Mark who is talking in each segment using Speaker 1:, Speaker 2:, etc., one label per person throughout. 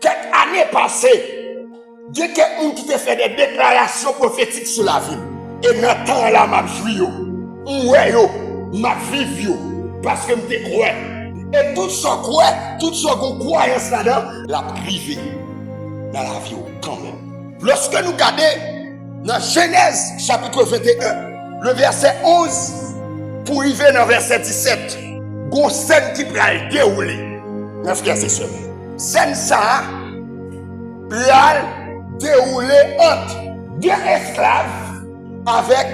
Speaker 1: quelques années passées, Dieu qui te fait des déclarations prophétiques sur la vie. Et maintenant là, m'a joué yo. Ouais yo, m'a vive yo. Parce que je crois. Et tout ce qu'on croyance là-dedans, la privé dans la vie quand même. Lorsque nous regardons dans Genèse chapitre 21, le verset 11 pour arriver dans le verset 17, il y a une scène qui va le dérouler. Mes frères et sœurs, scène ça va dérouler entre deux esclaves avec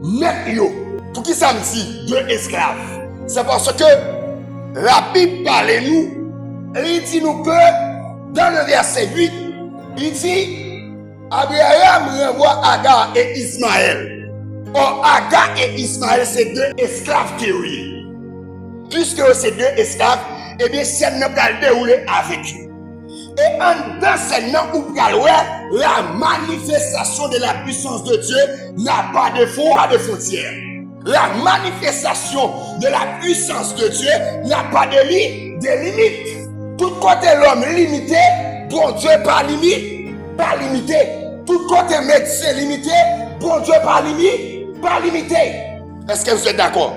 Speaker 1: maître. Pour qui ça me dit deux esclaves? C'est parce que la Bible parle nous, il dit nous que dans le verset 8, il dit Abraham renvoie Agar et Ismaël. Or Agar et Ismaël, c'est deux esclaves théoriques. Puisque c'est deux esclaves, et bien c'est nous allons dérouler avec eux. Et en dans cette la manifestation de la puissance de Dieu n'a pas de frontières. La manifestation de la puissance de Dieu n'a pas de limite. Tout côté l'homme limité, bon Dieu pas limité. Tout côté médecin limité, bon Dieu pas limité. Est-ce que vous êtes d'accord?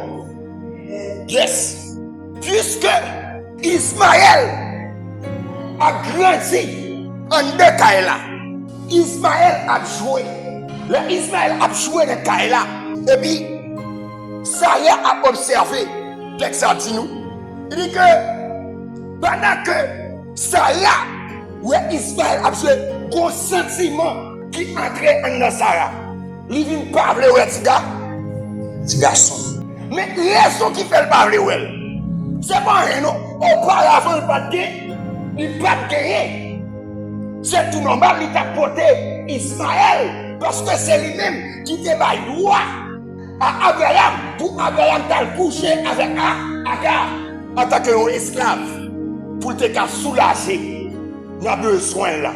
Speaker 1: Yes. Puisque Ismaël a grandi en deux Kaïla. Ismaël a joué. Le Ismaël a joué de Kaïla. Et puis, Sarah a observé. Qu'est-ce que ça dit nous? Il dit que pendant que Sarah ou Ismaël a joué, un sentiment qui entrait en Sarah. Il vient parler au petit garçon. Mais raison qui fait le parler ou elle, c'est pas rien non. Auparavant, il pas de gagner. C'est tout normal, il t'a porté Ismaël parce que c'est lui-même qui te bat droit à Abraham pour Abraham t'a couché avec Agar en tant qu'esclave pour te soulager. Il a besoin là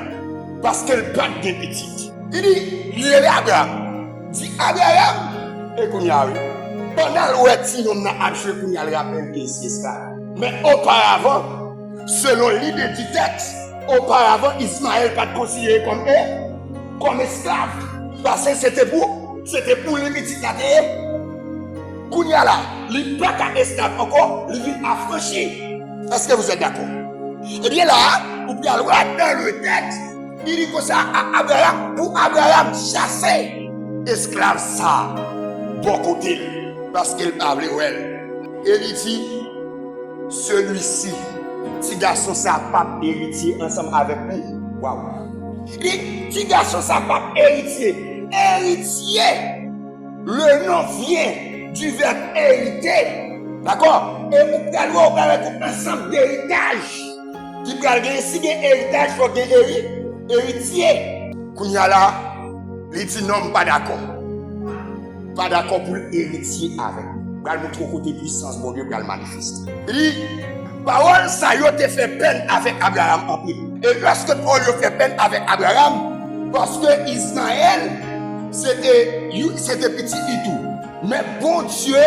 Speaker 1: parce qu'elle bat de petite. Il dit, il est Abraham. Dit Abraham, et qu'on y arrive. Pendant le temps, on a acheté pour y aller rappeler que c'est esclave. Mais auparavant, selon l'idée du texte, auparavant, Ismaël pas considéré comme esclave. Parce que c'était pour les petits cadets. Kounia là, il n'est pas esclave encore, il vient affranchi. Est-ce que vous êtes d'accord? Eh bien là, vous pouvez aller dans le texte, il dit que ça à Abraham, pour Abraham chasser esclave ça, bon côté, parce qu'il parlait elle. Et il dit, celui-ci, petit garçon, ça pas héritier ensemble avec lui. Waouh! Et petit garçon, ça pas héritier. Héritier, le nom vient du verbe hériter. D'accord? Et vous pouvez aller avec un ensemble d'héritage. Qui peut aller si il y a héritage, il faut qu'il y ait héritier. Kounia là, il dit non, pas d'accord. Pas d'accord pour l'héritier avec. Pour le montrer côté puissance, mon Dieu, pour le manifester. Il dit, parole, ça y a fait peine avec Abraham en plus. Et lorsque Paul a fait peine avec Abraham, parce que Ismaël, c'était petit et tout. Mais bon Dieu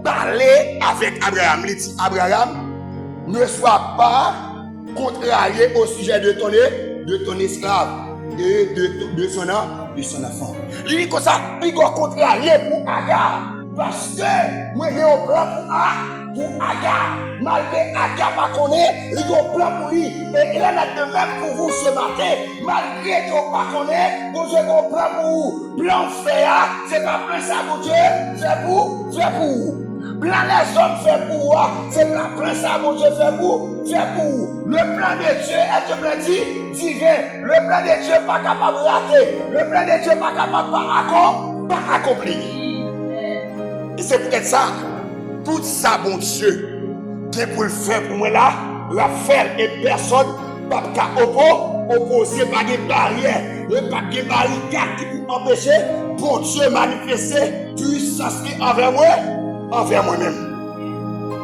Speaker 1: parlait avec Abraham. Il dit, Abraham, ne sois pas contrarié au sujet de ton esclave et de son enfant. Il dit comme ça, il doit contrarier pour Agar. Parce que moi j'ai un plan pour Agar. Malgré Agar pas connaît, il y a un plan pour lui. Et il en a de même pour vous ce matin. Malgré qu'on pas connaît, vous avez un plan pour vous. Plan fait, c'est pas plan ça pour Dieu, c'est pour vous. Plan les hommes fait pour vous, c'est pas plan ça pour Dieu, c'est pour vous. Le plan de Dieu est un plan divin. Le plan de Dieu n'est pas capable de rater. Le plan de Dieu n'est pas capable de accomplir. Et c'est peut-être ça, tout ça, bon Dieu, qui pour le faire pour moi là, la faire et personne pas opposer par des barrières, pas des barricades qui peuvent empêcher, bon Dieu manifester puissance envers moi-même.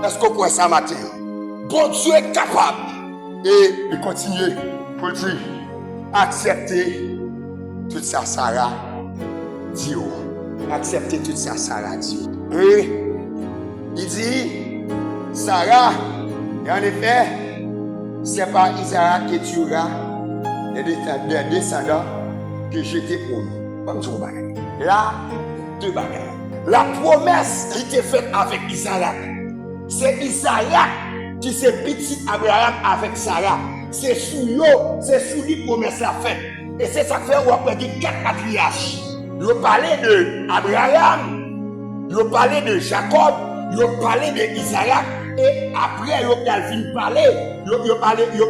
Speaker 1: Est-ce qu'on croit ça matin? Bon Dieu est capable. Et il continue pour dire, accepter tout ça, Sarah dit. Accepter tout ça, Sarah dit. Et il dit, Sarah, et en effet, c'est pas Isaac que tu auras, des descendants que j'étais pour nous. Comme tu vois. Là, deux bagages. La promesse qui était faite avec Isaac, c'est Isaac qui s'est petit Abraham avec Sarah. C'est sous lui promesse la faite. Et c'est ça que fait on va dire 4 patriarches. Il parlait de Abraham, il parlait de Jacob, il parlait de Isaac. Et après, il a parler. Il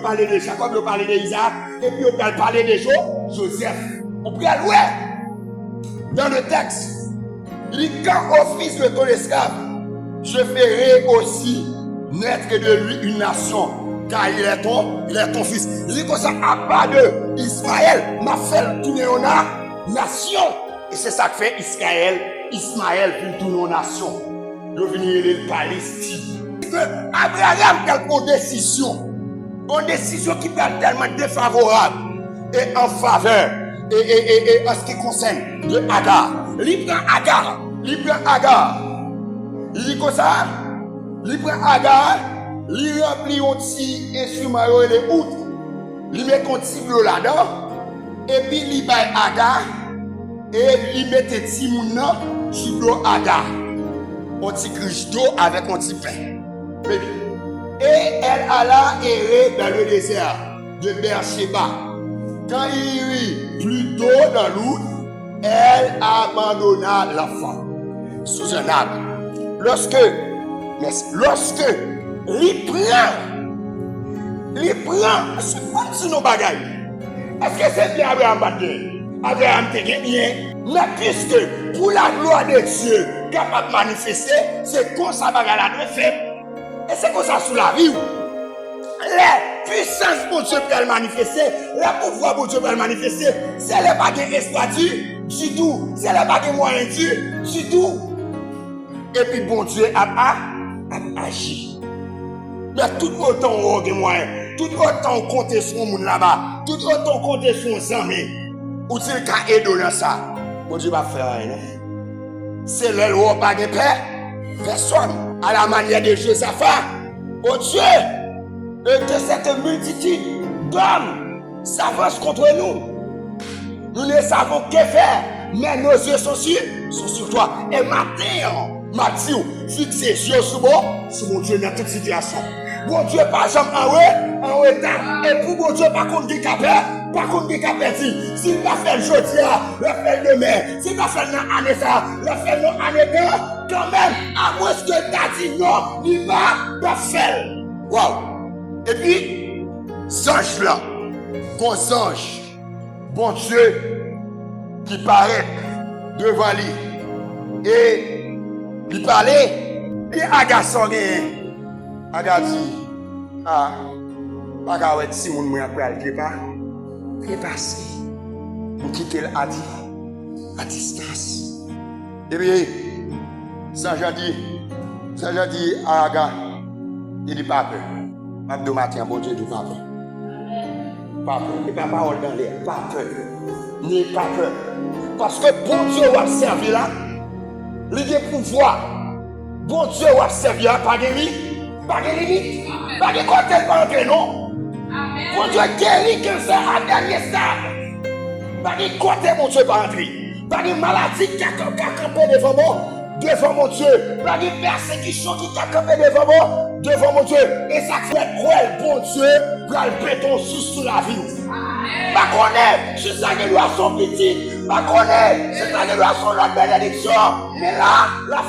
Speaker 1: parlait de Jacob, il parlait d'Isaac. Et puis il a parlé de Joseph. On peut aller dans le texte. Il dit, quand au fils de ton esclave, je ferai aussi naître de lui une nation, car il est ton fils. Il dit comme ça, à part de Israël, m'a fait tourner une nation. Et c'est ça que fait Ismaël puis tourner une nation. Il vient de Palestine. Abraham a une décision qui est tellement défavorable et en faveur et en ce qui concerne de Agar. Il prend Agar. Il dit comme ça, il prend Agar, il remplit un petit instrument et les outres, il met un petit bleu là-dedans, et puis il bat Agar, et il met un petit mounant sur l'eau Agar. Un petit cruche d'eau avec un petit pain. Et elle alla errer dans le désert de Beersheba. Quand il y eut plus d'eau dans l'outre, elle abandonna l'enfant sous un arbre. Lorsque il prend sur nos bagages. Est-ce que c'est bien Abraham battu? Abraham te bien. Mais puisque pour la gloire de Dieu capable de manifester, c'est comme ça bagage la fait. Et c'est comme ça sous la vie. Les puissances pour Dieu peut manifester, les pouvoirs pour Dieu peut manifester, c'est les bagages exploités du tout, c'est les bagages moyens du tout. Et puis bon Dieu a agi. Mais tout autant on a moyens, tout autant on compte sur le monde là-bas, tout autant on compte sur les amis, ou dit qu'à aider dans ça, bon Dieu va faire rien. C'est le loi pas de paix, personne, à la manière de Josaphat, bon Dieu. Et de cette multitude d'hommes s'avancent contre nous. Nous ne savons que faire, mais nos yeux sont sur toi. Et Mathieu, fixe les yeux sur mon Dieu dans toute situation. Bon Dieu, par exemple, en retard. Et pour mon Dieu, par contre, décapé, s'il va faire le jeudi, le faire demain, s'il va faire l'année ça, le faire l'année quand même, à moins que tu as dit non, il va faire. Wow! Et puis, ange là, bon ange, bon Dieu, qui paraît devant lui, et il parlait, et Agar sonné, Agar dit, pas qu'à être si mon mouille après le dépasser, pour quitter à distance. Et puis, Saint-Jean dit à Agar, il dit pas peur. Abdou matin, bon Dieu, du pas peur. Pas peur. Et pas parole dans l'air. Pas peur. N'ayez pas peur. Parce que bon Dieu va servir là. Il a pouvoir. Bon Dieu va servir là. Pas de limite. Pas de limite. Pas de côté par entre non. Bon Dieu guérit que ça à dernier stade. Pas de côté, bon Dieu, par entrer. Pas de maladie qui a campé devant mon Dieu. Pas de persécution qui a campé devant mon Dieu. Et ça fait cruel, bon Dieu, pour le béton sous la vie. Pas connaître, c'est ça qui doit son petit. Pas connaître, c'est ça qui doit son la bénédiction. Mais là, la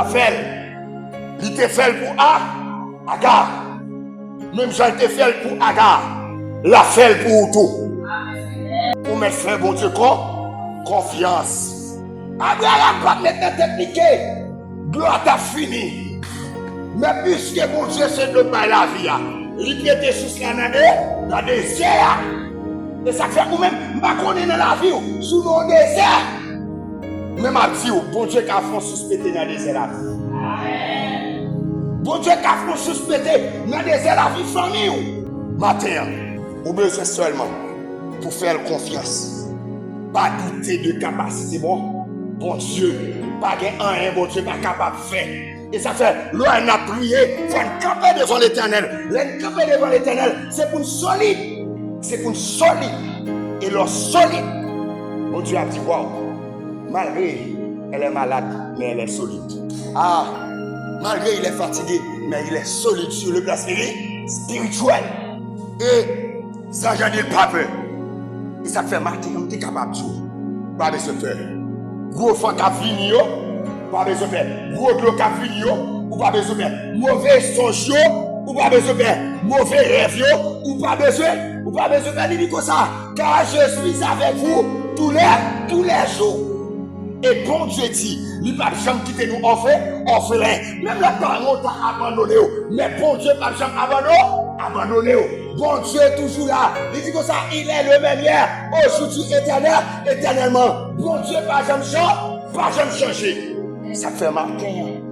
Speaker 1: fait. Il te fait pour Agar. Même j'en te fait pour Agar. La fait pour tout. Pour mettre frère, bon Dieu, confiance. Abraham va maintenant t'expliquer. Gloire t'a fini. Mais puisque mon Dieu c'est de par la vie, il était sous la nade, dans le désert. Et ça fait nous-mêmes, on est dans la vie, sous nos déserts. Même à dire, bon Dieu qui a fait suspecter dans le désert la vie. Bon Dieu qui a fait suspecter dans le désert la vie famille. Matin, au besoin seulement pour faire confiance. Pas douter de capacité, bon Dieu. Pas de rien, bon Dieu, pas capable de faire. Et ça fait, l'on a prié, il faut camper devant l'éternel. Camper devant l'éternel, c'est pour une solide. C'est pour une solide. Et leur solide, mon Dieu a dit, wow, malgré elle est malade, mais elle est solide. Ah, malgré il est fatigué, mais il est solide sur le plan spirituel. Et ça, j'en ai pas peur. Et ça fait marquer comme tu es capable de tout. Pas besoin de faire. Gros fan qui a fini, pas besoin de faire. Gros gros qui a fini, ou pas besoin de faire. Mauvais songe, ou pas besoin de faire. Mauvais rêve, ou pas besoin de faire. Il dit comme ça. Car je suis avec vous tous les jours. Et bon Dieu dit, il n'a pas jamais quitté nous orphelins. Même la parole t'a abandonné. Mais bon Dieu n'a pas jamais abandonné. Bon Dieu est toujours là. Il dit comme ça, il est le même hier, aujourd'hui éternellement. Bon Dieu pas jamais changer. Ça fait marquer.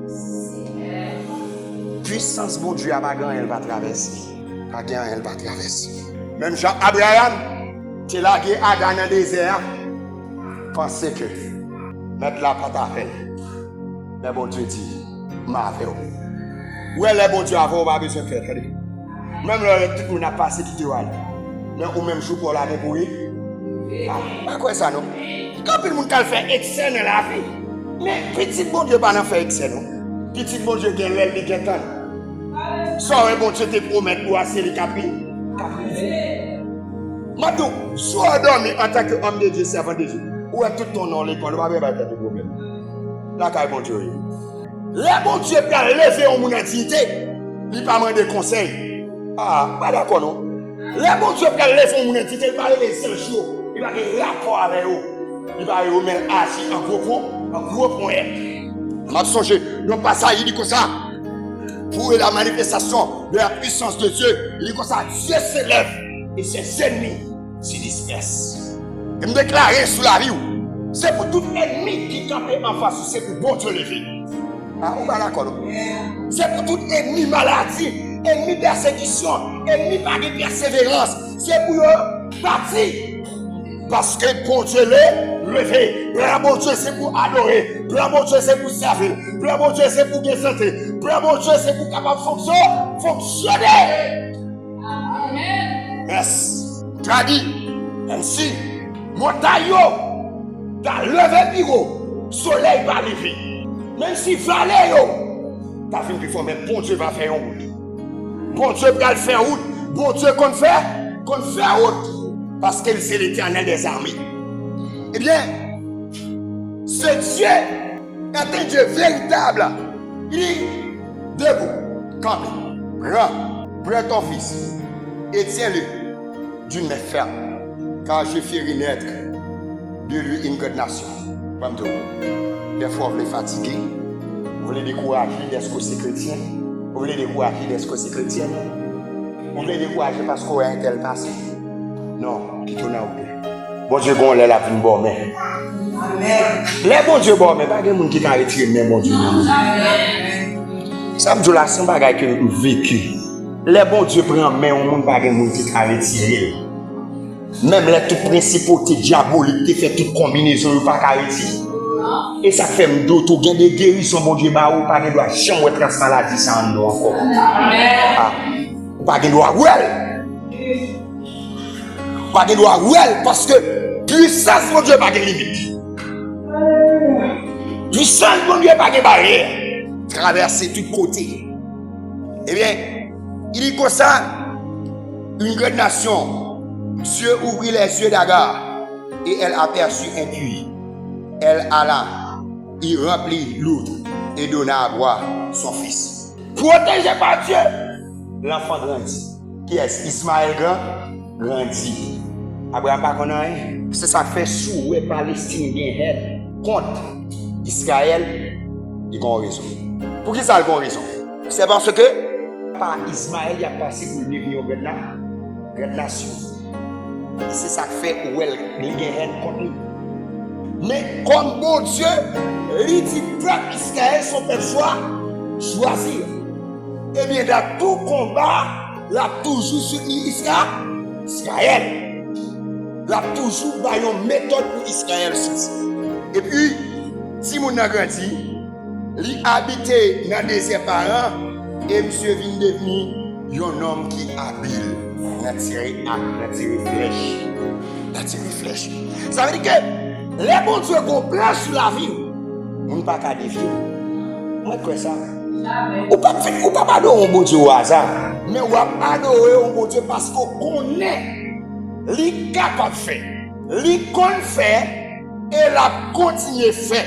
Speaker 1: Puissance bon Dieu à Bagan, elle va traverser. Bagan, elle va traverser. Même Jean Abraham, qui est lagué Adam dans le désert, pensait que mettre la pâte à faire. Mais bon Dieu dit, m'a fait. Où est le bon Dieu avant, on va besoin de faire. Même là, tout le monde a passé qui te voit. Mais au même jour pour la débrouiller. Pas quoi ça, non? Quand le monde a fait excès dans la vie. Mais petit bon Dieu pas fait excès, non? Petit bon Dieu qui est l'aile de temps. Soit bon Dieu te promet pour assez les capri. Maintenant, soit dormi en tant qu'homme de Dieu, servant de Dieu. Ou est tout ton nom, l'école, on va pas de problème. Là, quand bon Dieu. Les bon Dieu peut lever en mon entité. Il pas demander conseil. Ah, pas d'accord, non? Les bon Dieu peut lever en mon entité. Il va les 5 jours. Il va avoir un rapport avec eux. Il va avoir même assis en gros point. Je songe, non pas ça, il dit comme ça. Pour la manifestation de la puissance de Dieu, il dit comme ça, Dieu s'élève et ses ennemis se dispersent. Et me déclarer sous la vie, c'est pour tout ennemi qui campe en face, c'est pour bon Dieu lever. Ah, on va d'accord, non? C'est pour tout ennemi maladie, ennemi persécution, ennemi par de persévérance, c'est pour eux partir. Parce que bon Dieu l'est levé. Bon Dieu c'est pour adorer. Bon Dieu c'est pour servir. Bon Dieu c'est pour bien santé. Bon Dieu c'est pour capable fonctionner. Amen. Yes. Tu as dit, ainsi, montagne, t'as levé bureau, soleil va lever. Même si vallée, t'as vu qu'il faut, mais bon Dieu va faire une route. Bon Dieu va faire route. Bon Dieu qu'on fait route. Parce que c'est l'Éternel des armées. Eh bien, ce Dieu est un Dieu véritable. Il dit, debout, campe, prends ton fils et tiens-le d'une main ferme, car je ferai naître de lui une grande nation. Des fois, vous voulez fatiguer, vous voulez décourager des causes chrétiens, vous voulez décourager des causes chrétiennes, vous voulez décourager parce qu'on a un tel passé. Non, qui tourne à vous. Bon Dieu, bon, là, la vie, bon, mais. Amen. Les bon Dieu, bon, mais pas de monde qui t'a retiré, mais bon Dieu. Amen. Ça me dit là, c'est un bagage que nous vécu. Les bon Dieu prend main au monde, pas de monde qui t'a retiré. Même les tout principautés diaboliques, qui fait toute combinaison, pas qu'à retirer. Et ça fait m'dou, tout gain de guérison, bon Dieu, bah, ou pas de droit, chambre trans maladie, ça en nous encore. Amen. Ou pas de droit, ouais. Pas de droit, ouais, parce que puissance, mon Dieu, pas de limite. Puissance, mon Dieu, pas de barrière. Traverser tous côtés. Eh bien, il dit comme ça, une grande nation, Dieu ouvrit les yeux d'Agar et elle aperçut un puits. Elle alla, il remplit l'outre et donna à boire son fils. Protégé par Dieu, l'enfant grandit. Qui est Ismaël grandit. Abraham pas connaît. C'est ça fait sous et Palestine bien contre Israël, il a raison. Pour qui ça il a raison? C'est parce que par Ismaël il a passé pour devenir une grande nation. C'est ça qui fait où elle a contre lui. Mais comme bon Dieu, il dit peuple Israël son peuple choisir. Eh bien dans tout combat, il a toujours soutenu Israël. Il a toujours une méthode pour Israël. Et puis, si mon a grandi, li habité dans des parents et monsieur vient devenir un homme qui habile dans tirer flèche. Ça veut dire que les bons Dieu qu'on plan sur la vie, on ne peut pas défier. Moi quoi ça? Ou pas adorer un bon Dieu au hasard, mais on va adorer un bon Dieu parce qu'on connaît li capable de faire, li qu'on fait et la continue faire.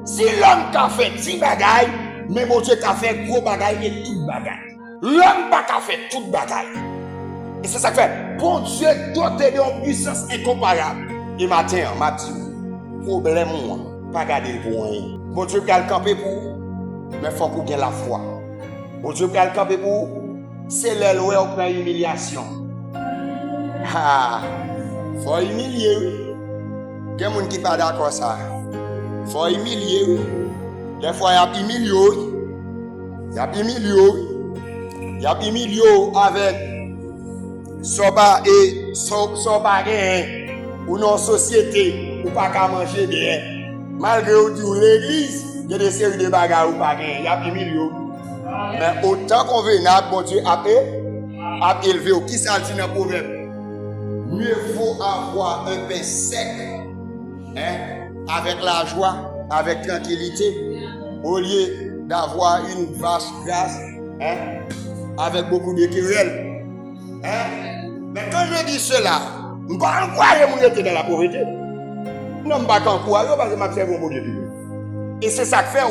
Speaker 1: Si l'homme a fait 10 bagailles, mais mon Dieu a fait gros bagailles et tout bagaille. L'homme n'a pas fait tout bagaille. Et c'est ça que fait. Bon Dieu doté d'une puissance incomparable. Et matin, m'a dit, problème, pas garder pour rien. Bon Dieu peut le camper pour vous, mais il faut qu'on ait la foi. Bon Dieu peut le camper pour vous, c'est le louer au plan humiliation. Ah, faut humilier, oui. Il y a des gens qui ne sont pas d'accord avec ça. Faut humilier, oui. Des fois, il y a humilié, il y a humilié avec soba et soba ou non société ou pas qu'à manger bien. Malgré tout l'église, il y a des séries de bagarres ou pas bien. Il y a humilié. Mais autant convenable, bon Dieu a élevé au qui ça dit dans le problème. Mieux vaut avoir un pain sec, avec la joie, avec tranquillité, au lieu d'avoir une vache grasse, avec beaucoup de querelles. Mais quand je dis cela, je ne peux pas encourager mon Dieu dans la pauvreté. Non, je ne peux pas encourager parce que je m'observe mon Dieu. Et c'est ça que fait,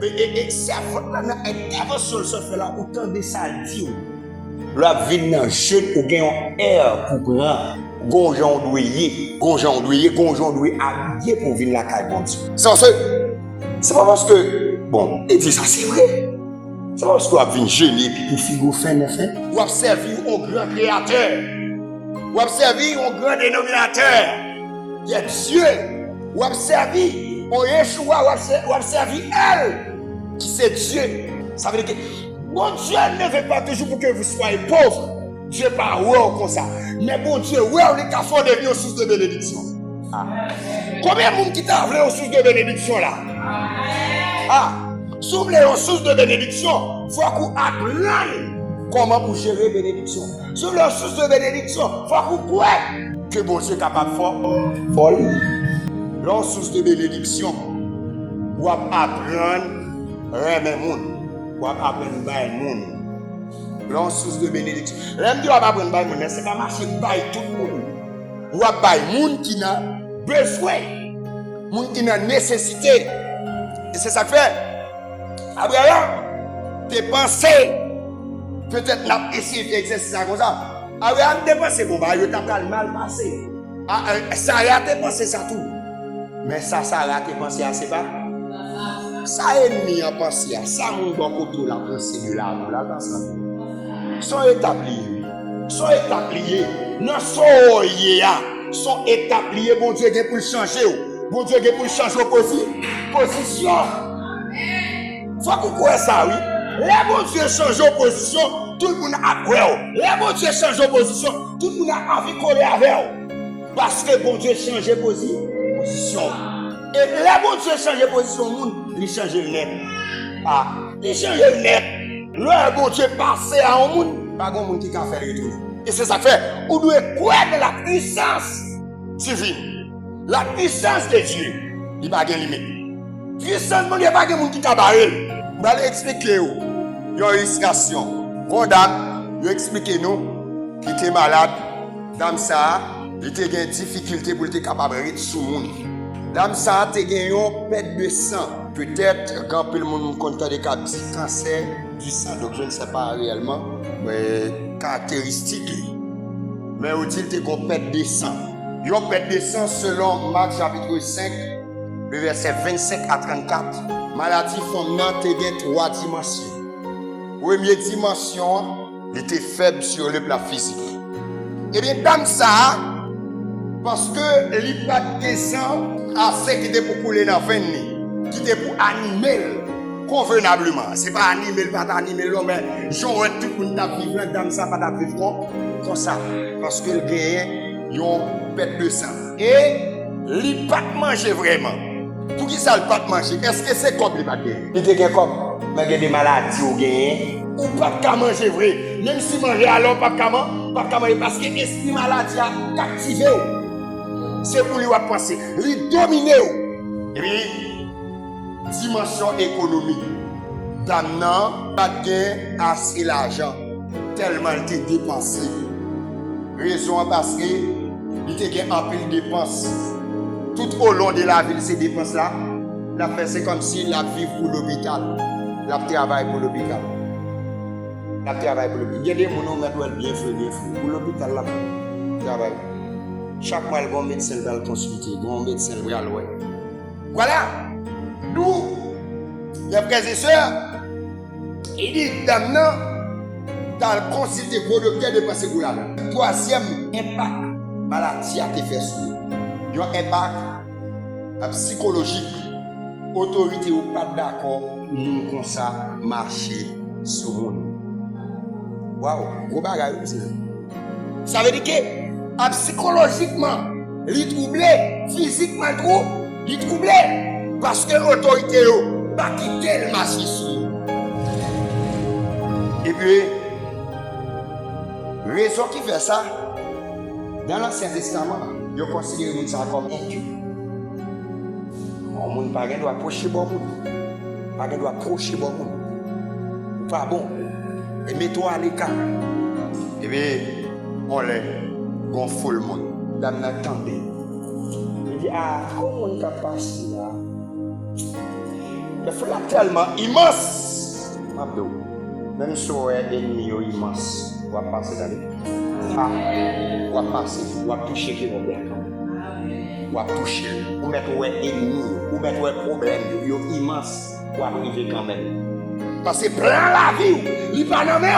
Speaker 1: et c'est l'intervention se fait là, autant de ça dit. La vie dans jeune ou gagne air pour prendre gonjon douillet habillé pour venir la caille bon Dieu. C'est pas parce que bon, et dit ça c'est vrai. C'est pas parce qu'on a venu gêner puis pour figo fin ou observer un grand créateur. Ou observer un grand dénominateur. Il y a Dieu. Ou observer on Yeshua ou observer elle qui c'est Dieu. Ça veut dire que bon Dieu ne veut pas toujours pour que vous soyez pauvres. Dieu pas ouais comme ça. Mais bon Dieu, ouais, on est qu'à faire devenir une source de bénédiction. Combien de monde qui t'a voulu une source de bénédiction là? Si vous voulez une source de bénédiction, il faut qu'on apprenne comment vous gérer la bénédiction. Si vous voulez une source de bénédiction, il faut qu'on croie que bon Dieu est capable de faire. Une source de bénédiction, vous apprendre à aimer le monde. Vous apprendre à aimer le monde. Une source de bénédiction. L'aime Dieu va apprendre à aimer le monde, c'est pas marcher par tout le monde. Vous apprendre le monde qui a besoin, le monde qui a nécessité. Et c'est ça que fait. Abraham, tes pensées, peut-être n'a pas essayé d'exercer ça comme ça. Abraham, tes pensées, bon, bah, il t'a mal passé. Sarah, tes pensées, ça tout. Mais ça, Sarah, tes pensées, c'est pas. Ça, ennemi en pensée, ça, mon bon côté, la pensée de l'amour, là, dans ça. Sont établis. Non, sont établis, bon Dieu, pour changer. Bon Dieu, pour changer position. Faut qu'on croit ça, oui. Les bon Dieu change de position, tout le monde a peur. Les bon Dieu change de position, tout le monde a envie de coller avec. Parce que bon Dieu change de position. Et les bon Dieu change de position, il change le net. Il change le net. Le bon Dieu passe à un monde, pas un monde qui a fait le retour. Et c'est ça que fait. On doit croire de la puissance divine. La puissance de Dieu, il n'y a pas de limite. Puissance, il n'y a pas de monde qui a barré. Je vais expliquer une illustration. Bon dame, je vais expliquer nous qui était malade. Dame ça, il était une difficulté pour être capable de rester sous le monde. Dame ça, il était une perte de sang. Peut-être quand le monde compte des cas de cancer du sang, donc je ne sais pas réellement, mais caractéristique. Mais on dit qu'il y a une perte de sang. Une perte de sang selon Marc chapitre 5, le verset 25 à 34. Maladie féminine a 3 dimensions. Première dimension, il était faible sur le plan physique. Et bien, dans ça, parce que il pas de sang assez qui était pour couler dans le veine, qui était pour animer convenablement. Ce n'est pas animer, pas animer l'homme, mais j'aurais tout le monde à vivre dans ça, pas à vivre comme ça. Parce que le gagne, il y a une perte de sang. Et il pas manger vraiment. Pour qui ça le pas manger? Est-ce que c'est comme les bagages?
Speaker 2: Il te gen comme, mais il y a des maladies ou gen.
Speaker 1: Ou pas qu'à manger vrai. Même si manger alors pas qu'à manger parce que l'esprit maladie a captivé. C'est pour lui à penser. Lui dominer. Et puis, dimension économique. Damnan, pas de gain assez l'argent. Tellement il était dépensé. Raison parce que il était gain en pile dépenses. Tout au long de la ville, ces dépenses-là, la fait c'est comme si la vivre pour l'hôpital. La travaille pour l'hôpital. La travail pour l'hôpital. Il y a des gens qui doivent bien faire pour l'hôpital là. Travail. Chaque mois, il y a un médecin qui va le consulter, un médecin qui va le voir. Voilà. Nous, les frères et sœurs, il dit maintenant, dans le consulter pour le docteur de passer pour là. Troisième impact, maladie a été fait sur lui. Il y a un impact psychologique. Autorité ou pas d'accord, nous comme ça marcher sur le monde. Waouh, gros bagage. Ça veut dire que psychologiquement, il est troublé, physiquement il est troublé. Parce que l'autorité n'a pas quitté le marché sur lui. Et puis, raison qui fait ça, dans l'Ancien Testament, il considère ça comme impur. On ne doit pas approcher bon monde. Pas doit approcher bon monde. Pas bon. Et mets-toi à l'écart. Et bien, on les gonfle le monde. Dame n'attendait. Il dit, ah, comment on est passé là? Le feu là tellement immense. Même si on est ennemi immense, on va passer dans les. Ah, on va passer, on va toucher qui vont bien. On va toucher, on va mettre un ennemi, on va mettre un problème, il est immense, on va arriver quand même. Parce que prends la vie, il pas nommé,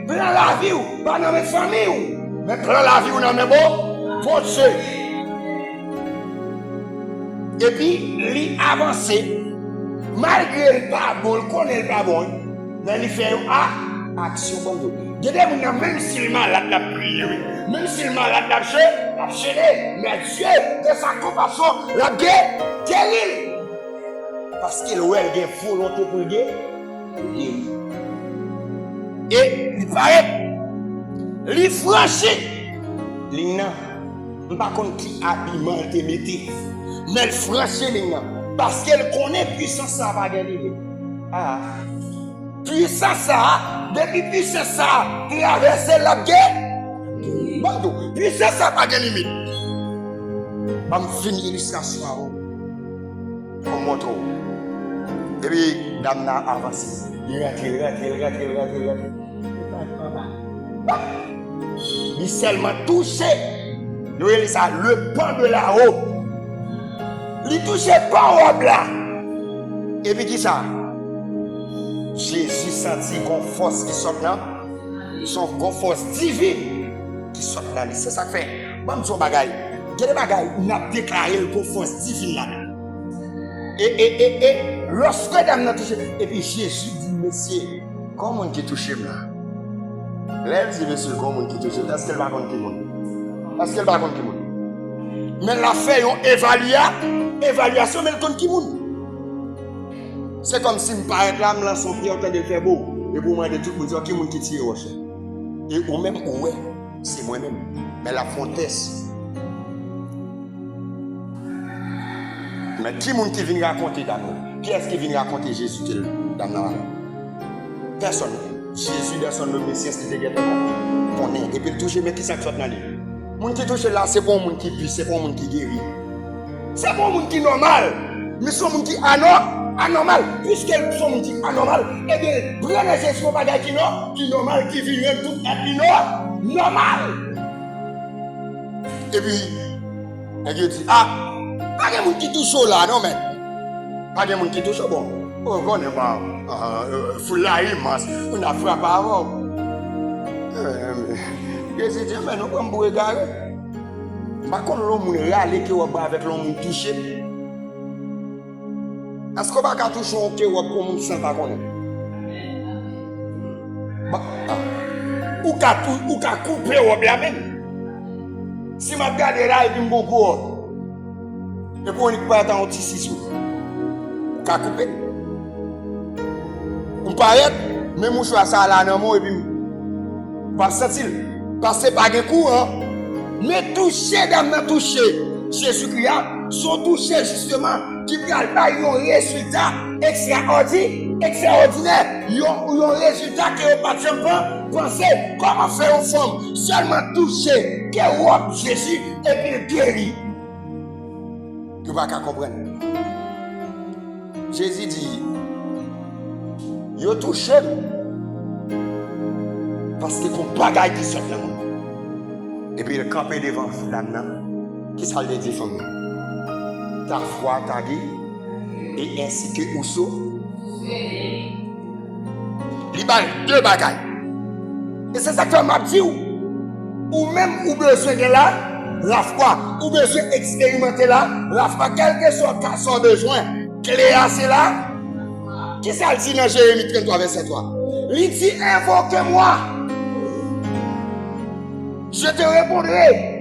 Speaker 1: prends la vie, pas nommé famille, mais prends la vie, on nommé bon, force. Et puis, il avance, malgré le pas bon, il connaît le pas bon, mais il fait action bonne. Il y a des gens, même si le malade a prié, même si le malade a gêné, mais Dieu, de sa compassion, la guerre, guérit. Parce qu'il a une volonté pour guérir. Et il paraît, il franchit. Il n'a pas contre qui habillement il te mette. Mais il franchit l'ignan. Parce qu'elle connaît puissance ça va gagner. Ah. Puissance ça, depuis puissance ça, traverser la guerre. Puissance ça pas de limite. Je vais finir l'illustration avant. Pour montrer. Et puis, dame n'a avancé. Il rate. Il seulement touché. Nous avons ça, le pan de la robe. Il touchait pas la robe là. Et puis qui ça? Jésus sentit qu'on force qui sort là. Son force divine qui sort là. C'est ça que fait. Bon, son bagaille. Il y a des bagailles où on a déclaré le force divine là. Et lorsque dame n'a touché, et puis Jésus dit, monsieur, comment qui touche là? Là, il dit, monsieur, comment qui touche? Est-ce qu'elle va contre qui monde? Est-ce qu'elle va contre qui monde? Mais la fait une évaluation, mais elle contre qui monde? C'est comme si je parlais là, je lance son pied, je de faire beau. Et pour moi, de tout le monde, qui est qui tire au chien? Et ou même, ouais, c'est moi-même. Mais la fontaise. Mais qui est qui vient raconter Dame? Qui est-ce qui vient raconter Jésus Dame? Personne. Jésus, personne, le Messie, c'était gagné. Et puis il touche, mais qui ça qui sort dans lui? Les gens qui touchent là, c'est pas un monde qui puisse, c'est pas un monde qui guérit. C'est pas un monde qui est normal. Mais c'est un monde qui est anormal. Puisqu'ils sont un monde qui est anormal, et bien, prenez Jésus, pas qui est normal, qui vit tout être normal. Et puis, il dit, ah, pas de monde qui touche là, non, mais. Pas de monde qui touche bon. Oh, on n'est pas. Foula immense. On a frappé avant. Je dis, mais nous ne pouvons pas regarder. Par contre, l'homme est allé avec l'homme touché. Est-ce qu'on va toucher un cœur comme on ne sent pas qu'on est? Ou qu'à couper au bien même. Si je regarde là, il y a un bon corps. Et pour ne pas attendre un petit sisou. Ka couper. On paraît, même mouchoir ça là dans mon et puis pas sentir. Parce que pas de coup, hein. Mais toucher, dame, toucher. Jésus-Christ, sont touchés justement, qui parlent un résultat extraordinaire. Ils ont un résultat que vous ne pouvez pas penser comment faire une femme. Seulement toucher, qu'elle voit Jésus et puis guérit. Tu ne vas pas comprendre. Jésus dit, ils ont touché parce que qu'on bagaille qui sort là. Et puis il campé devant l'âme. Qui ça le dit femme? Ta foi, ta gué, et ainsi que Ousso. Il y a deux bagailles. Et c'est ça que je m'a dit. Ou même ou besoin de là, la foi, ou besoin d'expérimenter là, la foi, quel que soit son besoin, Cléa c'est là. Qui ça le dit dans Jérémie 33, verset 3? Il dit, invoque-moi. Je te répondrai.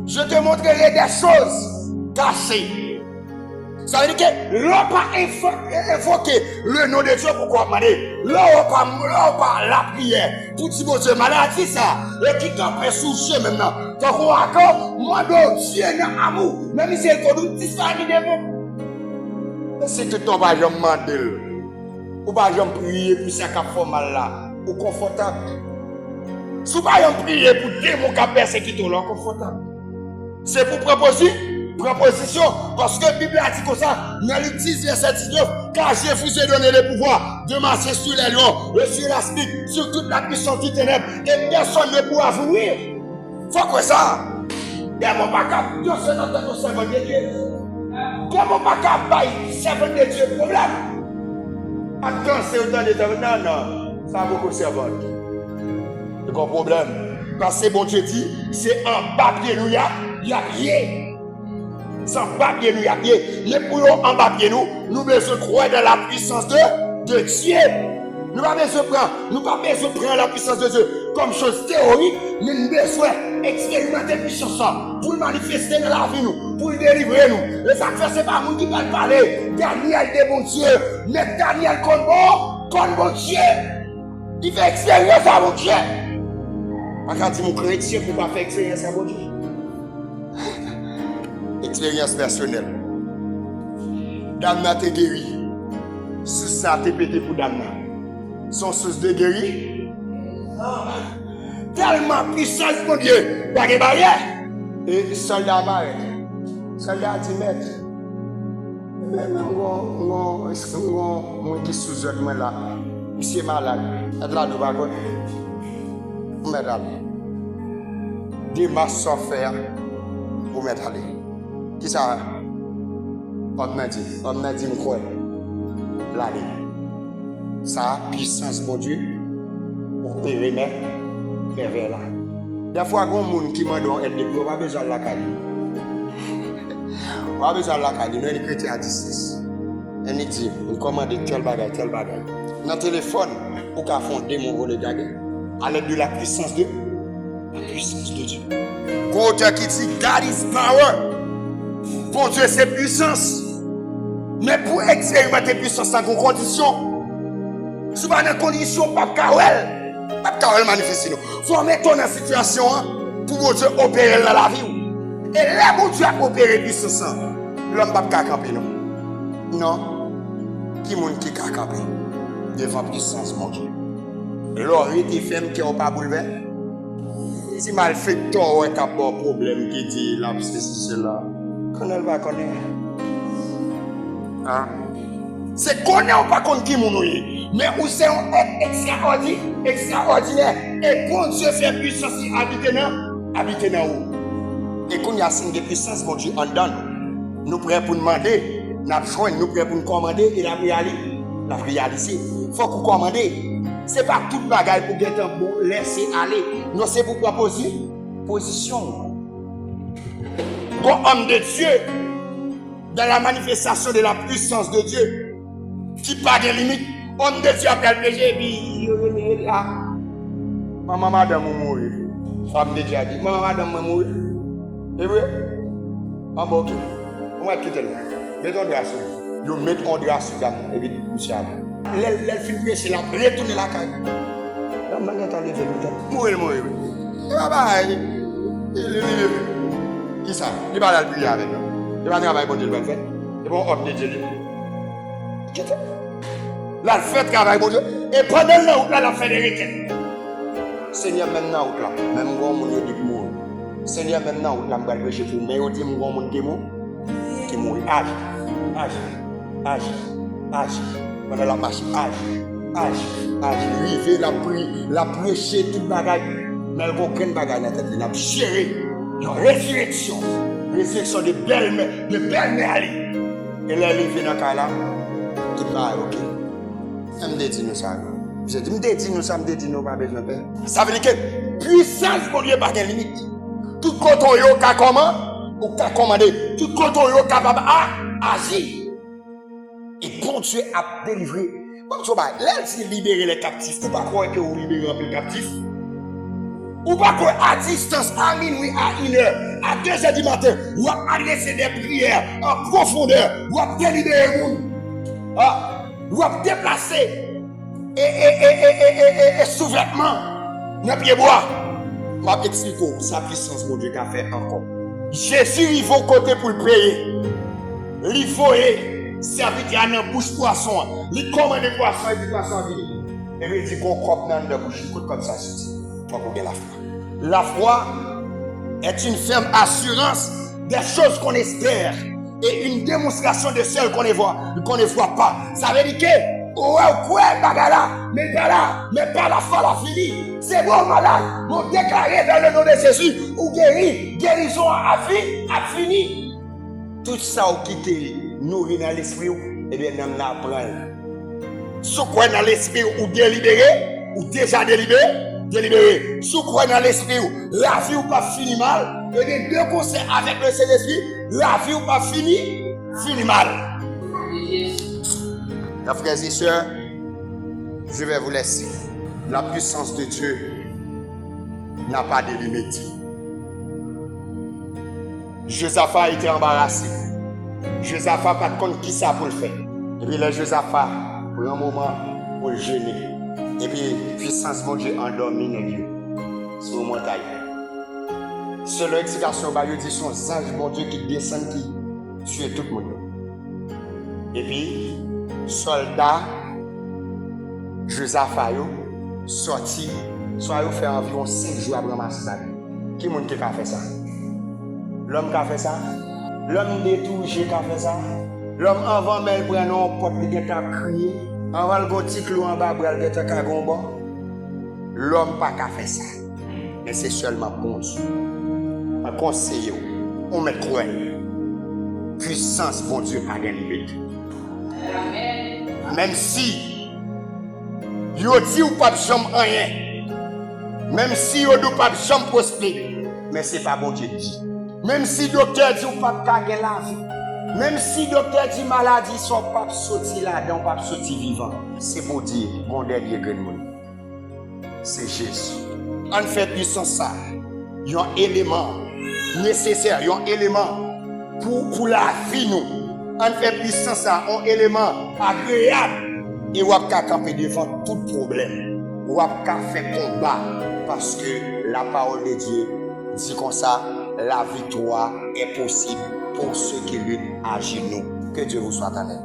Speaker 1: Je te montrerai des choses cachées. Ça veut dire que l'on pas invoquer le nom de Dieu pour commander. L'on pas la prière pour dire bon Dieu maladie ça. Et qui t'en fait soucier maintenant. Donc on encore, moi Dieu n'a amour. Même si c'est comme dit ça ni devant. C'est que ton pas jamais demander. Ou pas jamais prier pour ça qu'a fait mal là. Ou confortable. Si vous pas prier pour démon qui persécuté là confortable. C'est pour proposition, parce que la Bible a dit comme ça, dans le 10 verset 19, car je vous ai donné le pouvoir de marcher sur les lions, et sur la spique, sur toute la puissance du ténèbre, et personne ne pourra vous nuire. Faut que ça, mon pas capable, Dieu se donne ton servant de Dieu. Comment pas capable, servant de Dieu, problème? Attends, c'est autant de temps, non, ça a beaucoup de servant. C'est un problème. Parce que bon Dieu dit, c'est un papier nous, il y a pied. Sans papier nous, il y a pied. Mais pour nous, en papier nous besoin croire dans la puissance de Dieu. Nous pas besoin de prendre la puissance de Dieu comme chose théorique, mais nous besoin expérimenter la puissance pour manifester dans la vie nous, pour délivrer nous. Et ça fait c'est pas nous qui va parler. Daniel de bon Dieu, mais Daniel comme bon Dieu. Il fait expérience à mon Dieu. Quand tu mon chrétien pour pas faire expérience à mon Dieu. Expérience personnelle. Dame te guéri. Sous ça te pété pour dame. Son source de guéri. Tellement puissance mon Dieu. Pas de barrière. Et soldat barrière. Soldat 10 mètres. Même moi qui sous moi là. Monsieur malade. Et là nous va mettre aller. Des masses sans faire pour mettre aller. Qui ça? On m'a dit, quoi? L'aller. Ça, puissance, mon Dieu, pour périmètre, vers là. Des fois, il y a des gens qui m'ont donné aide, on n'a pas besoin de la caille. On n'a pas besoin de la caille, nous sommes chrétiens à distance. On dit, on commande tel bagage. Dans le téléphone, on peut fonder mon volet d'aguerre. À l'aide de la puissance de Dieu. Quand qui dit God is power, pour Dieu c'est puissance. Mais pour expérimenter puissance dans une condition, si vous avez une condition, pas de manifester. Il faut mettre dans la situation pour Dieu opérer dans la vie. Et là, pour Dieu opérer puissance, l'homme ne peut pas camper. Non. Qui est-ce qui peut camper devant puissance, mon Dieu? L'orité femme qui n'a pas bouleversé. Si mal fait tort, il y a un problème qui dit là, c'est là. Quand elle va connaître. Hein? C'est connaître ou pas connaître qui est. Mais où c'est un être extraordinaire. Et quand Dieu fait puissance, il habite dans où? Et quand il y a signe de puissance, mon Dieu, en donne. Nous prêts pour demander, nous prêts pour nous commander et la réaliser. Il faut qu'on commande. Ce n'est pas toute bagaille pour laisser aller. Non, c'est pour proposer position. Comme homme de Dieu, dans la manifestation de la puissance de Dieu, qui n'a pas de limite, homme de Dieu appelle le péché et puis il là. Maman, madame, mourir. Femme de Dieu a dit, maman, madame, mourir. Et oui, ah bon, ok. On va quitter là. Mettons de la souris. Yo mettre André à ce gars, et puis, monsieur, elle finit prêcher, elle retourne la caille. La manière d'aller vers le temps. Mourir. Et qui ça? Il va aller prier avec nous. Il va travailler pour Dieu, il va le faire. Et bon, hop, Dieu. Quitte. Là, il fait travail pour Dieu. Et pendant le temps, là, il fait des requêtes. Seigneur, maintenant, là, même quand on dit que mort. Seigneur, maintenant, là, je vais prêcher pour mais on dit que mon qui mort. Âge. Pendant la marche, âge. Rivé, la prêcher toute bagaille. Mais elle n'a aucune bagaille dans la tête. Elle a géré une résurrection. Résurrection de belles mères. Et là, elle vient dans le cas là. Qui va, ok. Elle me dit nous ça. Je dis, me dit nous, pas besoin de faire. Ça veut dire que puissance, mon Dieu, pas de limite. Tout côté yo ka comment, ou ka commander. Tout côté yo capable à agir. Et bon Dieu a délivré. Bon Dieu, là, il libérer les captifs. Ou pas croire que vous libérez les captifs. Ou pas croire à distance, à minuit, à 1h, à 2h du matin, ou à adresser des prières en profondeur, ou à délibérer le monde. Ou à déplacer et sous-vêtements dans le pied bois. Je vais expliquer sa puissance, mon Dieu, qu'a fait encore. Jésus, il faut côté pour le payer. Il faut servir à une bouche poisson. Il commande des poissons et des poissons viennent. Et puis il dit qu'on coupe dans la bouche. Écoute comme ça, je dis. Pour qu'on ait la foi. La foi est une ferme assurance des choses qu'on espère et une démonstration de celles qu'on ne voit pas. Ça veut dire que ouais, bagala, mais pas la foi la fini. C'est bon, malade. Vous déclarez dans le nom de Jésus ou guéri, guérison à vie, à fini. Tout ça ou quitter, nourrir dans l'esprit, et bien nous apprendre. Si vous croyez dans l'esprit ou délibéré, ou déjà délibéré. Si vous croyez dans l'esprit, la vie ou pas fini mal, et bien deux conseils avec le Saint-Esprit, la vie ou pas fini mal. Mes frères et sœurs, je vais vous laisser. La puissance de Dieu n'a pas de limite. Josaphat était embarrassé. Josaphat pas de compte qui ça pour le faire. Et puis le Josaphat, pour un moment, pour le jeûner. Et puis, puissance de Dieu endormi dans Dieu. Sur la montagne. Selon l'explication, il dit son ange, mon Dieu, qui descend, qui tue tout le monde. Et puis, soldat, Josaphat, sorti, soit fait environ 5 jours après ramasser ça. Qui est-ce qui a fait ça? L'homme qui a fait ça? L'homme détouché qui a fait ça? L'homme avant même prendre un pot qui a crié? Avant le petit clou en bas, il a fait gomba. L'homme n'a pas fait ça. Mais c'est seulement bon Dieu. Un conseiller, on met quoi? Puissance, bon Dieu, pas de limite. Même si, yo dit ou pas de chambre rien. Même si yo dit pas de chambre prospérer. Mais c'est pas bon Dieu dit. Même si docteur dit ou pas de caguer la vie. Même si docteur dit maladie, son pas sorti là-dedans, pas sorti vivant. C'est pour dire, mon dernier grand monde. C'est Jésus. En fait, puissance ça. Il y a un élément nécessaire, il y a un élément pour la vie nous. En fait, puissance ça, un élément agréable. Et on va camper devant tout problème. On va faire combat. Parce que la parole de Dieu dit comme ça, la victoire est possible pour ceux qui luttent à genoux. Que Dieu vous soit en aide.